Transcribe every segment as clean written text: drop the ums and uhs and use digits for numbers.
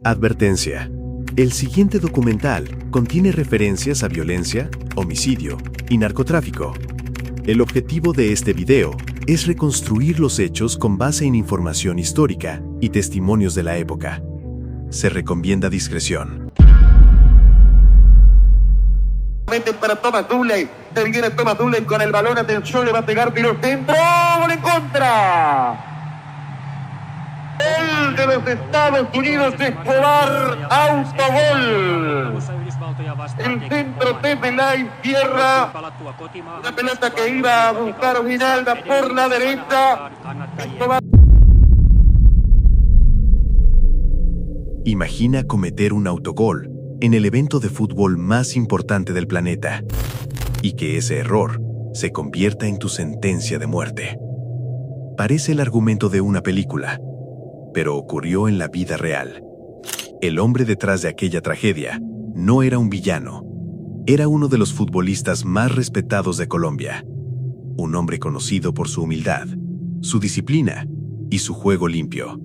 Advertencia. El siguiente documental contiene referencias a violencia, homicidio y narcotráfico. El objetivo de este video es reconstruir los hechos con base en información histórica y testimonios de la época. Se recomienda discreción. Para Thomas Dooley, se viene Thomas Dooley con el balón, atención, le va a pegar tiro centro, ¡gol en contra! Gol de los Estados Unidos, Escobar, autogol. El centro desde la izquierda, una pelota que iba a buscar Ginalda por la derecha. Escobar. Imagina cometer un autogol en el evento de fútbol más importante del planeta, y que ese error se convierta en tu sentencia de muerte. Parece el argumento de una película, pero ocurrió en la vida real. El hombre detrás de aquella tragedia no era un villano, era uno de los futbolistas más respetados de Colombia, un hombre conocido por su humildad, su disciplina y su juego limpio.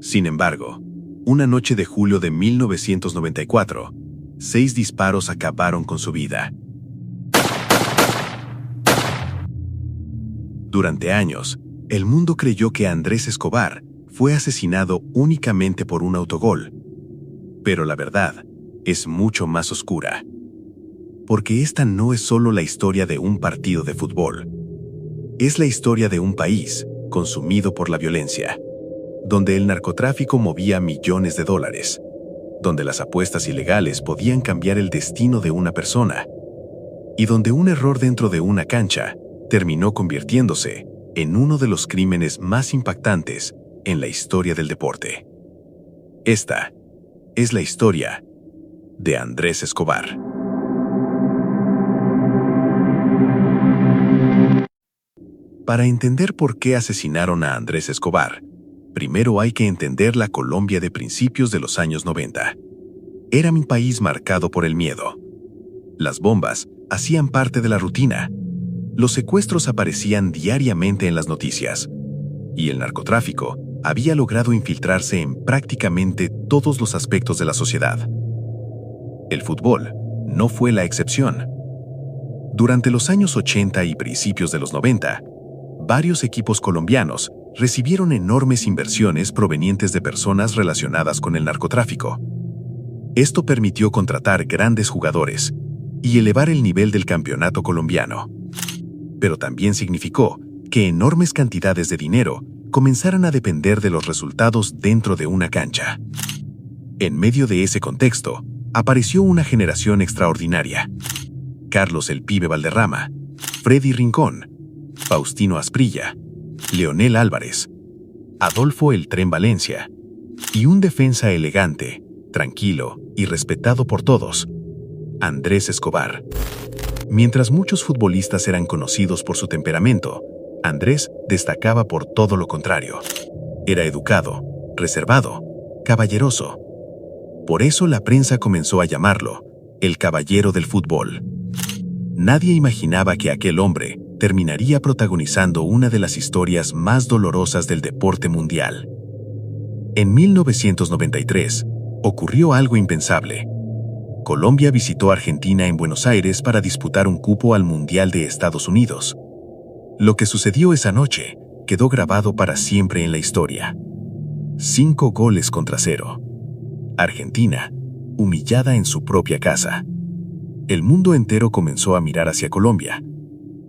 Sin embargo, una noche de julio de 1994, 6 disparos acabaron con su vida. Durante años, el mundo creyó que Andrés Escobar fue asesinado únicamente por un autogol. Pero la verdad es mucho más oscura. Porque esta no es solo la historia de un partido de fútbol. Es la historia de un país consumido por la violencia, donde el narcotráfico movía millones de dólares, donde las apuestas ilegales podían cambiar el destino de una persona, y donde un error dentro de una cancha terminó convirtiéndose en uno de los crímenes más impactantes en la historia del deporte. Esta es la historia de Andrés Escobar. Para entender por qué asesinaron a Andrés Escobar, primero hay que entender la Colombia de principios de los años 90. Era un país marcado por el miedo. Las bombas hacían parte de la rutina. Los secuestros aparecían diariamente en las noticias. Y el narcotráfico había logrado infiltrarse en prácticamente todos los aspectos de la sociedad. El fútbol no fue la excepción. Durante los años 80 y principios de los 90, varios equipos colombianos recibieron enormes inversiones provenientes de personas relacionadas con el narcotráfico. Esto permitió contratar grandes jugadores y elevar el nivel del campeonato colombiano. Pero también significó que enormes cantidades de dinero comenzaran a depender de los resultados dentro de una cancha. En medio de ese contexto, apareció una generación extraordinaria. Carlos el Pibe Valderrama, Freddy Rincón, Faustino Asprilla, Leonel Álvarez, Adolfo el Tren Valencia, y un defensa elegante, tranquilo y respetado por todos, Andrés Escobar. Mientras muchos futbolistas eran conocidos por su temperamento, Andrés destacaba por todo lo contrario. Era educado, reservado, caballeroso. Por eso la prensa comenzó a llamarlo el caballero del fútbol. Nadie imaginaba que aquel hombre terminaría protagonizando una de las historias más dolorosas del deporte mundial. En 1993, ocurrió algo impensable. Colombia visitó a Argentina en Buenos Aires para disputar un cupo al Mundial de Estados Unidos. Lo que sucedió esa noche quedó grabado para siempre en la historia. 5 goles contra 0. Argentina, humillada en su propia casa. El mundo entero comenzó a mirar hacia Colombia.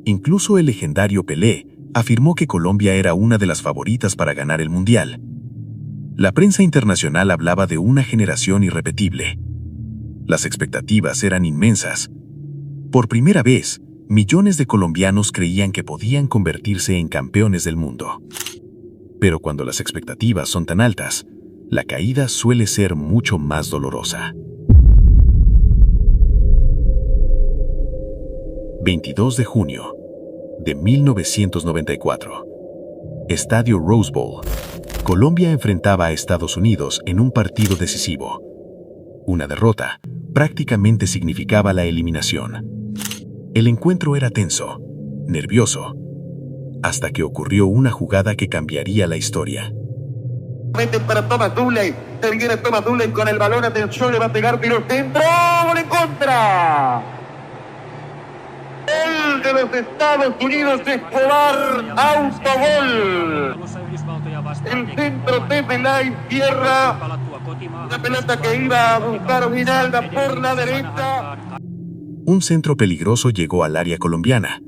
Incluso el legendario Pelé afirmó que Colombia era una de las favoritas para ganar el Mundial. La prensa internacional hablaba de una generación irrepetible. Las expectativas eran inmensas. Por primera vez, millones de colombianos creían que podían convertirse en campeones del mundo. Pero cuando las expectativas son tan altas, la caída suele ser mucho más dolorosa. 22 de junio de 1994. Estadio Rose Bowl. Colombia enfrentaba a Estados Unidos en un partido decisivo. Una derrota prácticamente significaba la eliminación. El encuentro era tenso, nervioso, hasta que ocurrió una jugada que cambiaría la historia. Meten para Thomas Dooley. Se viene Thomas Dooley con el balón. Atención, le va a pegar tiro centro. ¡Gol en contra! El de los Estados Unidos, Escobar, autogol. El centro desde la tierra. Una pelota que iba a buscar Ginalda por la derecha. Un centro peligroso llegó al área colombiana.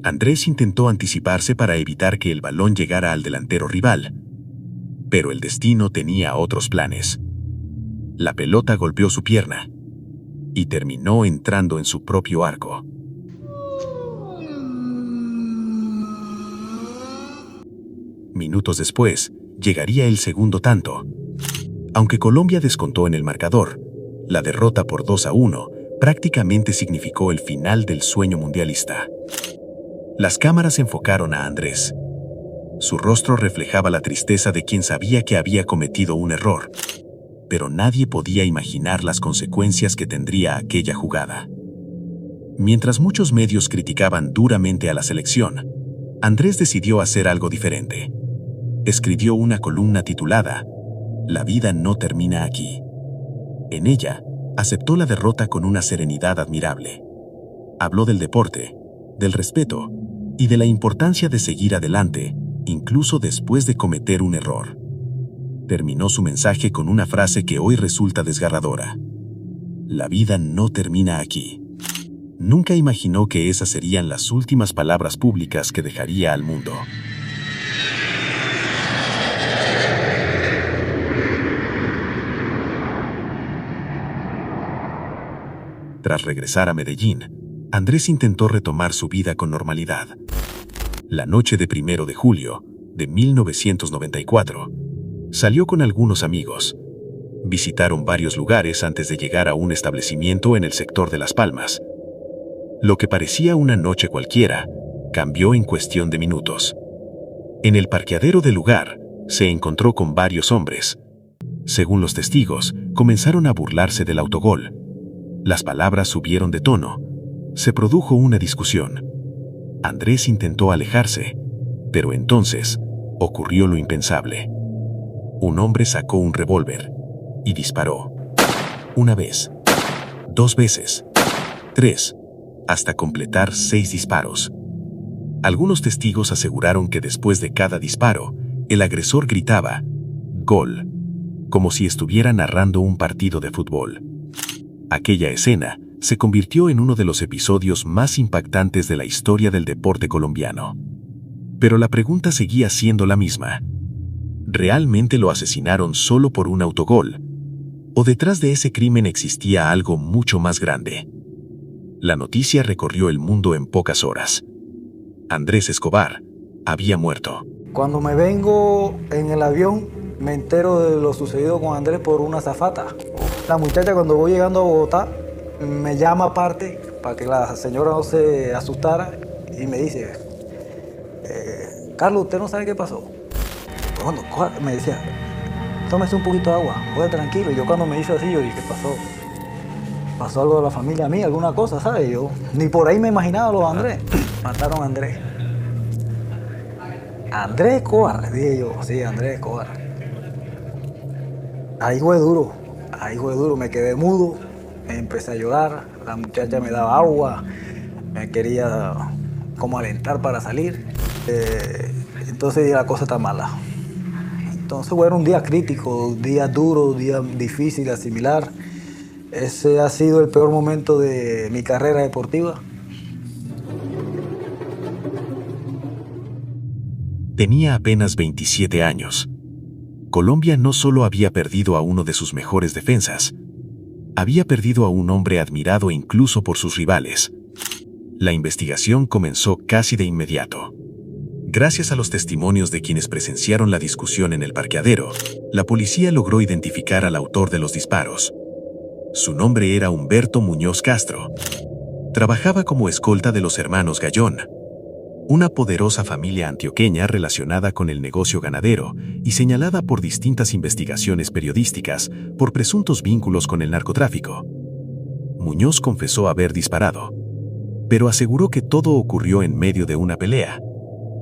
Andrés intentó anticiparse para evitar que el balón llegara al delantero rival. Pero el destino tenía otros planes. La pelota golpeó su pierna y terminó entrando en su propio arco. Minutos después, llegaría el segundo tanto. Aunque Colombia descontó en el marcador, la derrota por 2-1 prácticamente significó el final del sueño mundialista. Las cámaras enfocaron a Andrés. Su rostro reflejaba la tristeza de quien sabía que había cometido un error, pero nadie podía imaginar las consecuencias que tendría aquella jugada. Mientras muchos medios criticaban duramente a la selección, Andrés decidió hacer algo diferente. Escribió una columna titulada "La vida no termina aquí". En ella, aceptó la derrota con una serenidad admirable. Habló del deporte, del respeto y de la importancia de seguir adelante, incluso después de cometer un error. Terminó su mensaje con una frase que hoy resulta desgarradora: "La vida no termina aquí". Nunca imaginó que esas serían las últimas palabras públicas que dejaría al mundo. Tras regresar a Medellín, Andrés intentó retomar su vida con normalidad. La noche de 1 de julio de 1994, salió con algunos amigos. Visitaron varios lugares antes de llegar a un establecimiento en el sector de Las Palmas. Lo que parecía una noche cualquiera, cambió en cuestión de minutos. En el parqueadero del lugar, se encontró con varios hombres. Según los testigos, comenzaron a burlarse del autogol. Las palabras subieron de tono. Se produjo una discusión. Andrés intentó alejarse, pero entonces ocurrió lo impensable. Un hombre sacó un revólver y disparó. 1 vez, 2 veces, 3, hasta completar 6 disparos. Algunos testigos aseguraron que después de cada disparo, el agresor gritaba "Gol", como si estuviera narrando un partido de fútbol. Aquella escena se convirtió en uno de los episodios más impactantes de la historia del deporte colombiano. Pero la pregunta seguía siendo la misma. ¿Realmente lo asesinaron solo por un autogol? ¿O detrás de ese crimen existía algo mucho más grande? La noticia recorrió el mundo en pocas horas. Andrés Escobar había muerto. Cuando me vengo en el avión, me entero de lo sucedido con Andrés por una azafata. La muchacha, cuando voy llegando a Bogotá, me llama aparte para que la señora no se asustara y me dice: Carlos, ¿usted no sabe qué pasó? Bueno, me decía, tómese un poquito de agua, joder, tranquilo. Y yo cuando me hizo así, yo dije, ¿qué pasó? ¿Pasó algo de la familia mía, alguna cosa, sabes? Yo ni por ahí me imaginaba lo de Andrés. Mataron a Andrés. Andrés Escobar, dije yo, sí, Andrés Escobar. Ahí fue duro, me quedé mudo, empecé a llorar, la muchacha me daba agua, me quería como alentar para salir. Entonces la cosa está mala. Entonces bueno, un día crítico, día duro, día difícil de asimilar. Ese ha sido el peor momento de mi carrera deportiva. Tenía apenas 27 años. Colombia no solo había perdido a uno de sus mejores defensas, había perdido a un hombre admirado incluso por sus rivales. La investigación comenzó casi de inmediato. Gracias a los testimonios de quienes presenciaron la discusión en el parqueadero, la policía logró identificar al autor de los disparos. Su nombre era Humberto Muñoz Castro. Trabajaba como escolta de los hermanos Gallón, una poderosa familia antioqueña relacionada con el negocio ganadero y señalada por distintas investigaciones periodísticas por presuntos vínculos con el narcotráfico. Muñoz confesó haber disparado, pero aseguró que todo ocurrió en medio de una pelea,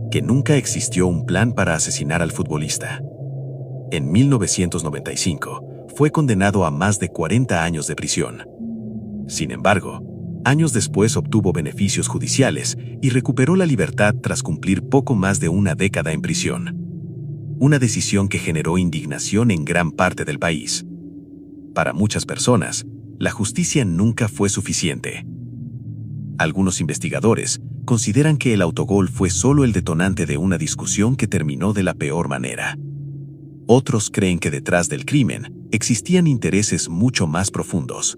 que nunca existió un plan para asesinar al futbolista. En 1995, fue condenado a más de 40 años de prisión. Sin embargo, años después obtuvo beneficios judiciales y recuperó la libertad tras cumplir poco más de una década en prisión. Una decisión que generó indignación en gran parte del país. Para muchas personas, la justicia nunca fue suficiente. Algunos investigadores consideran que el autogol fue solo el detonante de una discusión que terminó de la peor manera. Otros creen que detrás del crimen existían intereses mucho más profundos.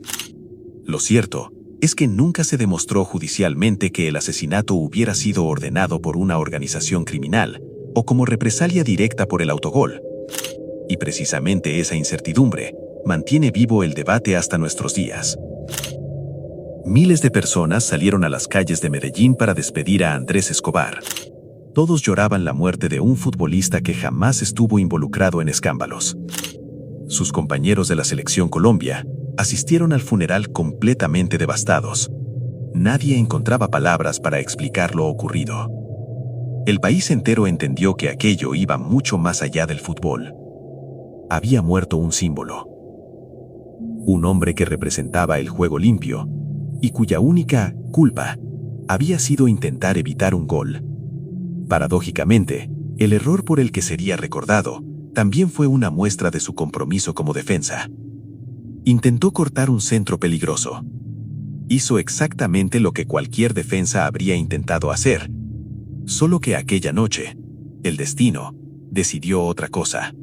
Lo cierto es que nunca se demostró judicialmente que el asesinato hubiera sido ordenado por una organización criminal o como represalia directa por el autogol. Y precisamente esa incertidumbre mantiene vivo el debate hasta nuestros días. Miles de personas salieron a las calles de Medellín para despedir a Andrés Escobar. Todos lloraban la muerte de un futbolista que jamás estuvo involucrado en escándalos. Sus compañeros de la Selección Colombia asistieron al funeral completamente devastados. Nadie encontraba palabras para explicar lo ocurrido. El país entero entendió que aquello iba mucho más allá del fútbol. Había muerto un símbolo. Un hombre que representaba el juego limpio y cuya única culpa había sido intentar evitar un gol. Paradójicamente, el error por el que sería recordado también fue una muestra de su compromiso como defensa. Intentó cortar un centro peligroso. Hizo exactamente lo que cualquier defensa habría intentado hacer, solo que aquella noche, el destino decidió otra cosa.